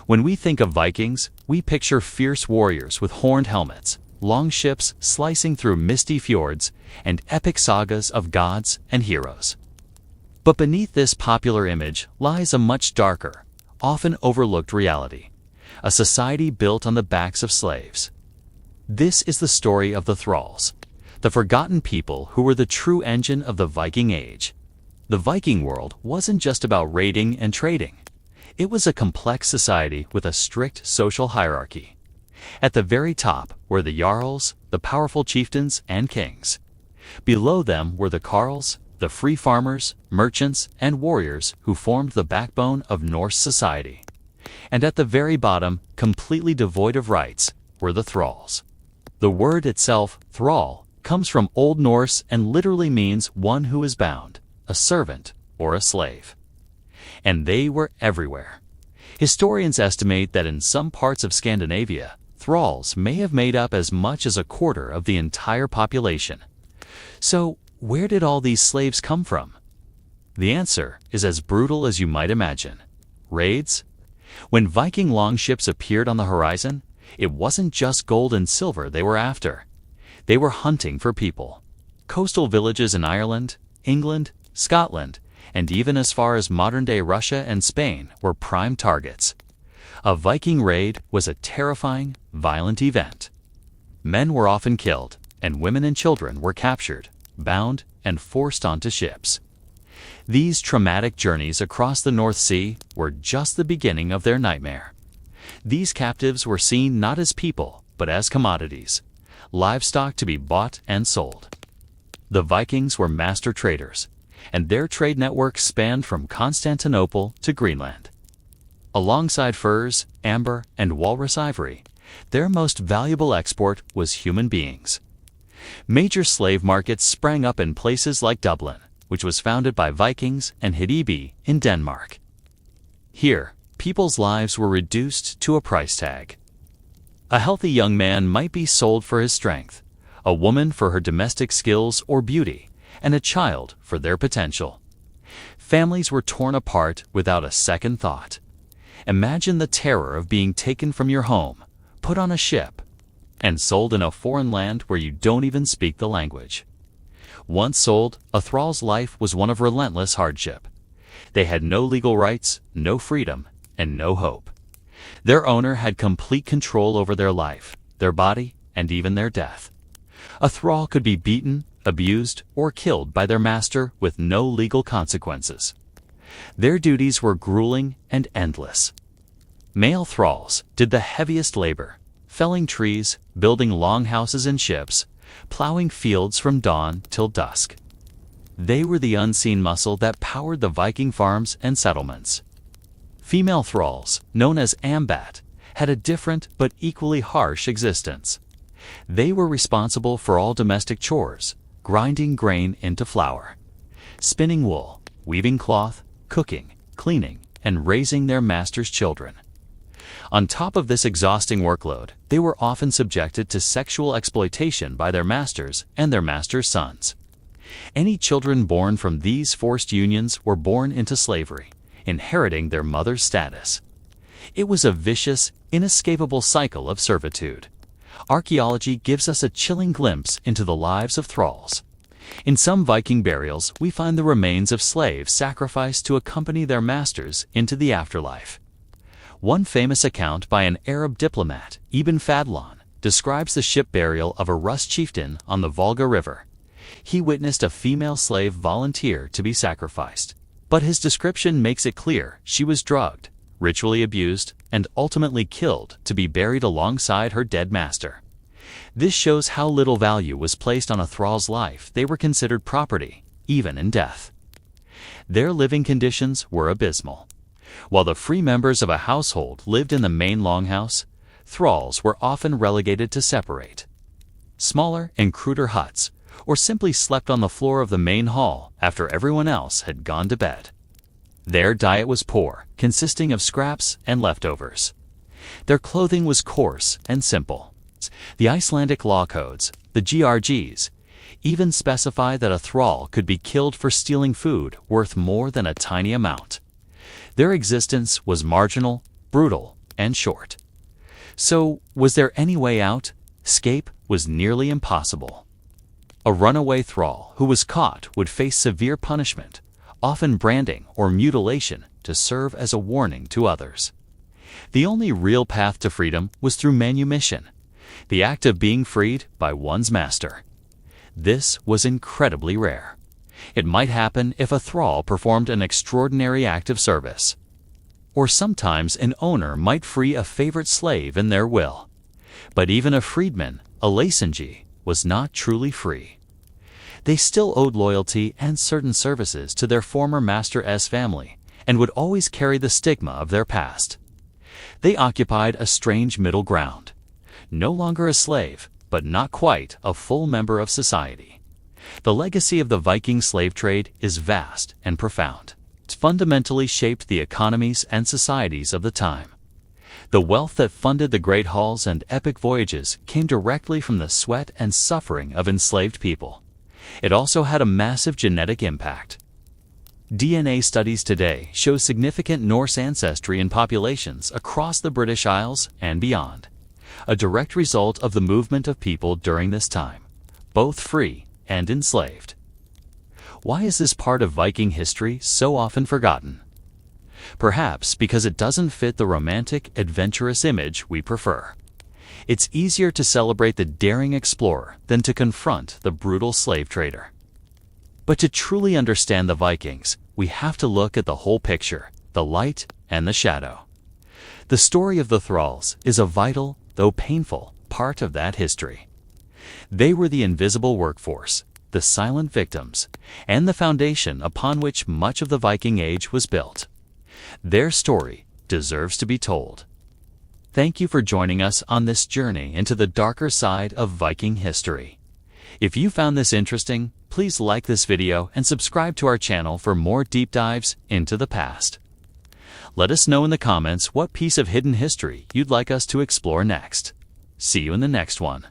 When we think of Vikings, we picture fierce warriors with horned helmets, long ships slicing through misty fjords, and epic sagas of gods and heroes. But beneath this popular image lies a much darker, often overlooked reality: a society built on the backs of slaves. This is the story of the Thralls, the forgotten people who were the true engine of the Viking Age. The Viking world wasn't just about raiding and trading. It was a complex society with a strict social hierarchy. At the very top were the Jarls, the powerful chieftains and kings. Below them were the carls, the free farmers, merchants, and warriors who formed the backbone of Norse society. And at the very bottom, completely devoid of rights, were the thralls. The word itself, thrall, comes from Old Norse and literally means one who is bound, a servant, or a slave. And they were everywhere. Historians estimate that in some parts of Scandinavia, thralls may have made up as much as a quarter of the entire population. So, where did all these slaves come from? The answer is as brutal as you might imagine: raids. When Viking longships appeared on the horizon, it wasn't just gold and silver they were after. They were hunting for people. Coastal villages in Ireland, England, Scotland, and even as far as modern-day Russia and Spain were prime targets. A Viking raid was a terrifying, violent event. Men were often killed, and women and children were captured, bound, and forced onto ships. These traumatic journeys across the North Sea were just the beginning of their nightmare. These captives were seen not as people, but as commodities, livestock to be bought and sold. The Vikings were master traders, and their trade network spanned from Constantinople to Greenland. Alongside furs, amber, and walrus ivory, their most valuable export was human beings. Major slave markets sprang up in places like Dublin, which was founded by Vikings, and Hedeby in Denmark. Here, people's lives were reduced to a price tag. A healthy young man might be sold for his strength, a woman for her domestic skills or beauty, and a child for their potential. Families were torn apart without a second thought. Imagine the terror of being taken from your home, put on a ship, and sold in a foreign land where you don't even speak the language. Once sold, a thrall's life was one of relentless hardship. They had no legal rights, no freedom, and no hope. Their owner had complete control over their life, their body, and even their death. A thrall could be beaten, abused, or killed by their master with no legal consequences. Their duties were grueling and endless. Male thralls did the heaviest labor, felling trees, building longhouses and ships, plowing fields from dawn till dusk. They were the unseen muscle that powered the Viking farms and settlements. Female thralls, known as ambat, had a different but equally harsh existence. They were responsible for all domestic chores, grinding grain into flour, spinning wool, weaving cloth, cooking, cleaning, and raising their master's children. On top of this exhausting workload, they were often subjected to sexual exploitation by their masters and their masters' sons. Any children born from these forced unions were born into slavery, inheriting their mother's status. It was a vicious, inescapable cycle of servitude. Archaeology gives us a chilling glimpse into the lives of thralls. In some Viking burials, we find the remains of slaves sacrificed to accompany their masters into the afterlife. One famous account by an Arab diplomat, Ibn Fadlan, describes the ship burial of a Rus chieftain on the Volga River. He witnessed a female slave volunteer to be sacrificed, but his description makes it clear she was drugged, ritually abused, and ultimately killed to be buried alongside her dead master. This shows how little value was placed on a thrall's life. They were considered property, even in death. Their living conditions were abysmal. While the free members of a household lived in the main longhouse, thralls were often relegated to separate, smaller and cruder huts, or simply slept on the floor of the main hall after everyone else had gone to bed. Their diet was poor, consisting of scraps and leftovers. Their clothing was coarse and simple. The Icelandic law codes, the GRGs, even specify that a thrall could be killed for stealing food worth more than a tiny amount. Their existence was marginal, brutal, and short. So, was there any way out? Escape was nearly impossible. A runaway thrall who was caught would face severe punishment, often branding or mutilation, to serve as a warning to others. The only real path to freedom was through manumission, the act of being freed by one's master. This was incredibly rare. It might happen if a thrall performed an extraordinary act of service. Or sometimes an owner might free a favorite slave in their will. But even a freedman, a licentiate, was not truly free. They still owed loyalty and certain services to their former master's family and would always carry the stigma of their past. They occupied a strange middle ground. No longer a slave, but not quite a full member of society. The legacy of the Viking slave trade is vast and profound. It fundamentally shaped the economies and societies of the time. The wealth that funded the great hauls and epic voyages came directly from the sweat and suffering of enslaved people. It also had a massive genetic impact. DNA studies today show significant Norse ancestry in populations across the British Isles and beyond, a direct result of the movement of people during this time, both free and enslaved. Why is this part of Viking history so often forgotten? Perhaps because it doesn't fit the romantic, adventurous image we prefer. It's easier to celebrate the daring explorer than to confront the brutal slave trader. But to truly understand the Vikings, we have to look at the whole picture, the light and the shadow. The story of the Thralls is a vital, though painful, part of that history. They were the invisible workforce, the silent victims, and the foundation upon which much of the Viking Age was built. Their story deserves to be told. Thank you for joining us on this journey into the darker side of Viking history. If you found this interesting, please like this video and subscribe to our channel for more deep dives into the past. Let us know in the comments what piece of hidden history you'd like us to explore next. See you in the next one.